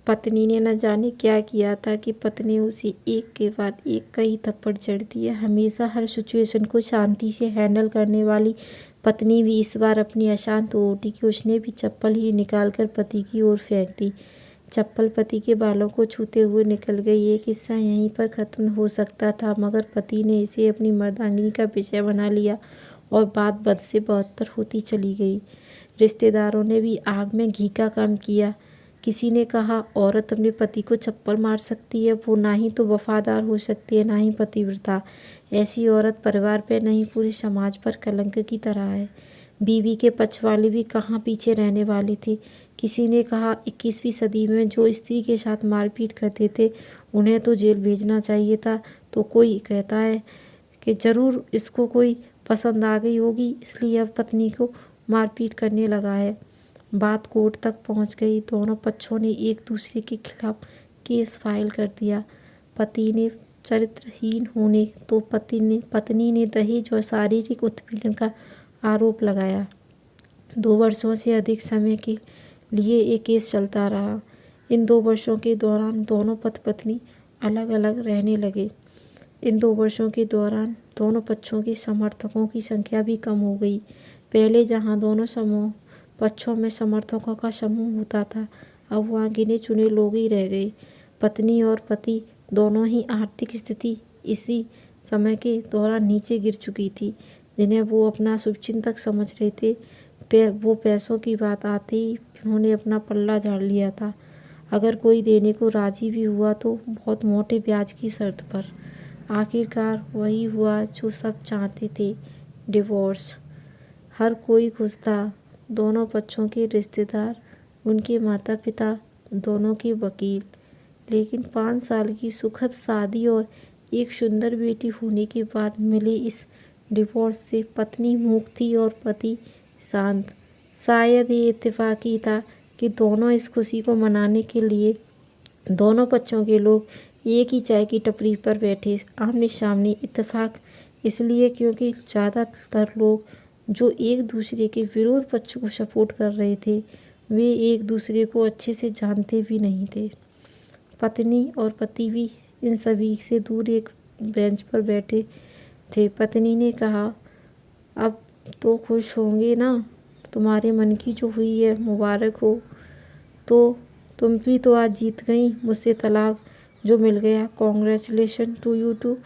पत्नी ने न जाने क्या किया था कि पत्नी उसे एक के बाद एक कई थप्पड़ जड़ दिए। हमेशा हर सिचुएशन को शांति से हैंडल करने वाली पत्नी भी इस बार अपनी अशांत हो उठी कि उसने भी चप्पल ही निकालकर पति की ओर फेंक दी। चप्पल पति के बालों को छूते हुए निकल गई। ये किस्सा यहीं पर खत्म हो सकता था, मगर पति ने इसे अपनी मर्दानगी का विषय बना लिया और बात बद से बदतर होती चली गई। रिश्तेदारों ने भी आग में घी का काम किया। किसी ने कहा, औरत अपने पति को चप्पल मार सकती है, वो ना ही तो वफादार हो सकती है ना ही पतिव्रता। ऐसी औरत परिवार पर नहीं पूरे समाज पर कलंक की तरह है। बीवी के पक्ष वाले भी कहाँ पीछे रहने वाले थे। किसी ने कहा, 21वीं सदी में जो स्त्री के साथ मारपीट करते थे उन्हें तो जेल भेजना चाहिए था। तो कोई कहता है कि जरूर इसको कोई पसंद आ गई होगी, इसलिए अब पत्नी को मारपीट करने लगा है। बात कोर्ट तक पहुंच गई। दोनों पक्षों ने एक दूसरे के खिलाफ केस फाइल कर दिया। पति ने चरित्रहीन होने तो पत्नी ने दहेज और शारीरिक उत्पीड़न का आरोप लगाया। 2 वर्षों से अधिक समय के लिए ये केस चलता रहा। इन 2 वर्षों के दौरान दोनों पति पत्नी अलग अलग रहने लगे। इन 2 वर्षों के दौरान दोनों पक्षों के समर्थकों की संख्या भी कम हो गई। पहले जहां दोनों पक्षों में समर्थकों का समूह होता था, अब वहां गिने चुने लोग ही रह गए। पत्नी और पति दोनों ही आर्थिक स्थिति इसी समय के दौरान नीचे गिर चुकी थी। जिन्हें वो अपना शुभचिंतक समझ रहे थे, वो पैसों की बात आते ही उन्होंने अपना पल्ला झाड़ लिया था। अगर कोई देने को राजी भी हुआ तो बहुत मोटे ब्याज की शर्त पर। आखिरकार वही हुआ जो सब चाहते थे, डिवोर्स। हर कोई खुश था, दोनों पक्षों के रिश्तेदार, उनके माता पिता, दोनों के वकील। लेकिन 5 साल की सुखद शादी और एक सुंदर बेटी होने के बाद मिले इस डिवोर्स से पत्नी मूक थी और पति शांत। शायद ये इत्तेफाकी था कि दोनों इस खुशी को मनाने के लिए दोनों पक्षों के लोग एक ही चाय की टपरी पर बैठे आमने सामने। इत्तेफाक इसलिए क्योंकि ज़्यादातर लोग जो एक दूसरे के विरोध पक्ष को सपोर्ट कर रहे थे, वे एक दूसरे को अच्छे से जानते भी नहीं थे। पत्नी और पति भी इन सभी से दूर एक बेंच पर बैठे थे। पत्नी ने कहा, अब तो खुश होंगे ना, तुम्हारे मन की जो हुई है मुबारक हो। तो तुम भी तो आज जीत गई, मुझसे तलाक जो मिल गया, कॉन्ग्रेचुलेशन टू यू टू।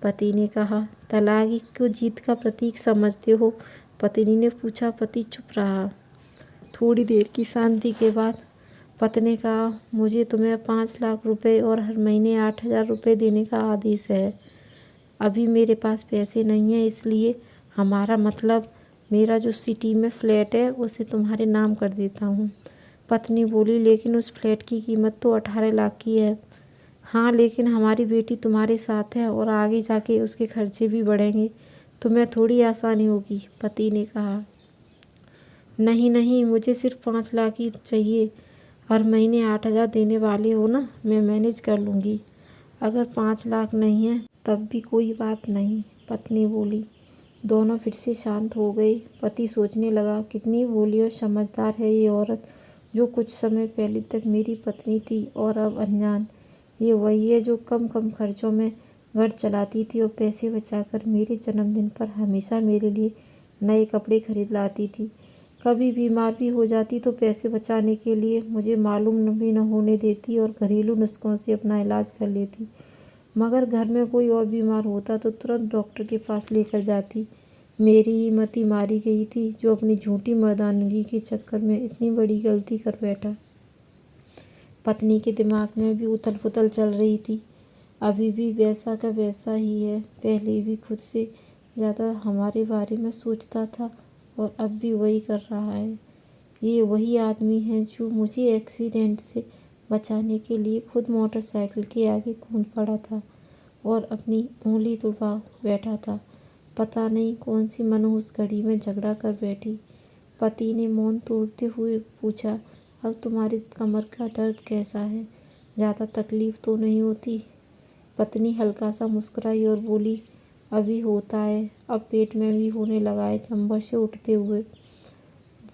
पति ने कहा, तलाक ही क्यों जीत का प्रतीक समझते हो? पत्नी ने पूछा। पति चुप रहा। थोड़ी देर की शांति के बाद पति ने कहा, मुझे तुम्हें 5 लाख रुपए और हर महीने 8,000 रुपये देने का आदेश है। अभी मेरे पास पैसे नहीं है, इसलिए हमारा मतलब मेरा जो सिटी में फ्लैट है उसे तुम्हारे नाम कर देता हूँ। पत्नी बोली, लेकिन उस फ्लैट की कीमत तो 18 लाख की है। हाँ, लेकिन हमारी बेटी तुम्हारे साथ है और आगे जाके उसके खर्चे भी बढ़ेंगे, तुम्हें थोड़ी आसानी होगी। पति ने कहा, नहीं नहीं, मुझे सिर्फ 5 लाख ही चाहिए। हर महीने 8,000 देने वाले हो ना, मैं मैनेज कर लूँगी। अगर 5 लाख नहीं है तब भी कोई बात नहीं, पत्नी बोली। दोनों फिर से शांत हो गए। पति सोचने लगा, कितनी भोली और समझदार है ये औरत, जो कुछ समय पहले तक मेरी पत्नी थी और अब अनजान। ये वही है जो कम कम खर्चों में घर चलाती थी और पैसे बचाकर मेरे जन्मदिन पर हमेशा मेरे लिए नए कपड़े खरीद लाती थी। कभी बीमार भी हो जाती तो पैसे बचाने के लिए मुझे मालूम भी न होने देती और घरेलू नुस्खों से अपना इलाज कर लेती। मगर घर में कोई और बीमार होता तो तुरंत डॉक्टर के पास लेकर जाती। मेरी ही मति मारी गई थी, जो अपनी झूठी मर्दानगी के चक्कर में इतनी बड़ी गलती कर बैठा। पत्नी के दिमाग में भी उथल पुथल चल रही थी। अभी भी वैसा का वैसा ही है। पहले भी खुद से ज़्यादा हमारे बारे में सोचता था और अब भी वही कर रहा है। ये वही आदमी है जो मुझे एक्सीडेंट से बचाने के लिए खुद मोटरसाइकिल के आगे कूद पड़ा था और अपनी उंगली तुड़वा बैठा था। पता नहीं कौन सी मनहूस घड़ी में झगड़ा कर बैठी। पति ने मौन तोड़ते हुए पूछा, अब तुम्हारी कमर का दर्द कैसा है? ज़्यादा तकलीफ तो नहीं होती? पत्नी हल्का सा मुस्कुराई और बोली, अभी होता है, अब पेट में भी होने लगा है चंबर से उठते हुए।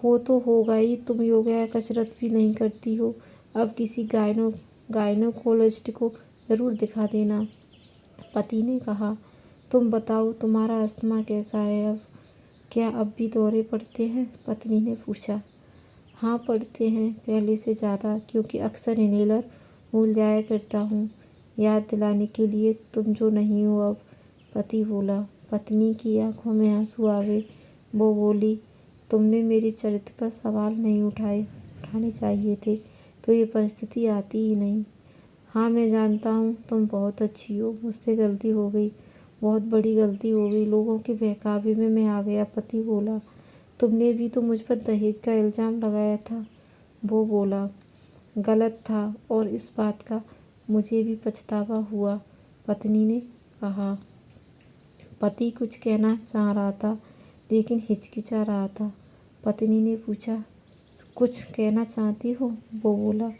वो तो होगा ही, तुम योगा या कसरत भी नहीं करती हो। अब किसी गायनोकोलॉजिस्ट को ज़रूर दिखा देना। पति ने कहा। तुम बताओ, तुम्हारा अस्थमा कैसा है अब? क्या अब भी दौरे पड़ते हैं? पत्नी ने पूछा। हाँ, पड़ते हैं, पहले से ज़्यादा, क्योंकि अक्सर इनहेलर भूल जाया करता हूँ याद दिलाने के लिए तुम जो नहीं हो अब, पति बोला। पत्नी की आंखों में आंसू आ गए। वो बोली, तुमने मेरे चरित्र पर सवाल नहीं उठाने चाहिए थे, तो ये परिस्थिति आती ही नहीं। हाँ, मैं जानता हूँ तुम बहुत अच्छी हो, मुझसे गलती हो गई, बहुत बड़ी गलती हो गई, लोगों के बहकावे में मैं आ गया, पति बोला। तुमने भी तो मुझ पर दहेज का इल्ज़ाम लगाया था, वो बोला। गलत था और इस बात का मुझे भी पछतावा हुआ, पत्नी ने कहा। पति कुछ कहना चाह रहा था, लेकिन हिचकिचा रहा था। पत्नी ने पूछा, कुछ कहना चाहती हो? वो बोला।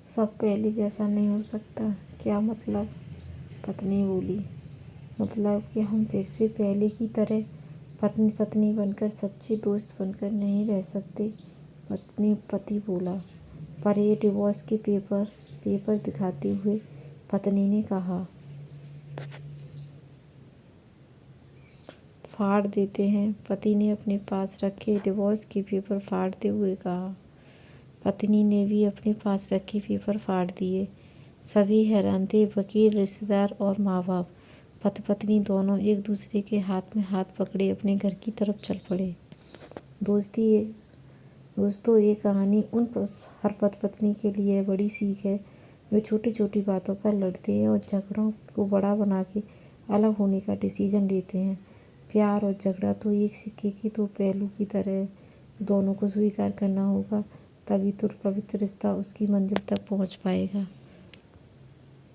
सब पहले जैसा नहीं हो सकता। क्या मतलब? पत्नी बोली। मतलब कि हम फिर से पहले की तरह पत्नी पत्नी बनकर, सच्चे दोस्त बनकर नहीं रह सकते, पति बोला। पर ये डिवोर्स के पेपर दिखाते हुए पत्नी ने कहा। फाड़ देते हैं, पति ने अपने पास रखे डिवोर्स के पेपर फाड़ते हुए कहा। पत्नी ने भी अपने पास रखे पेपर फाड़ दिए। सभी हैरान थे, वकील, रिश्तेदार और माँ बाप। पति पत्नी दोनों एक दूसरे के हाथ में हाथ पकड़े अपने घर की तरफ चल पड़े। दोस्तों, ये कहानी उन हर पति पत्नी के लिए बड़ी सीख है जो छोटी छोटी बातों पर लड़ते हैं और झगड़ों को बड़ा बना के अलग होने का डिसीजन लेते हैं। प्यार और झगड़ा तो एक सिक्के के दो पहलू की तरह है, दोनों को स्वीकार करना होगा, तभी तो पवित्र रिश्ता उसकी मंजिल तक पहुंच पाएगा।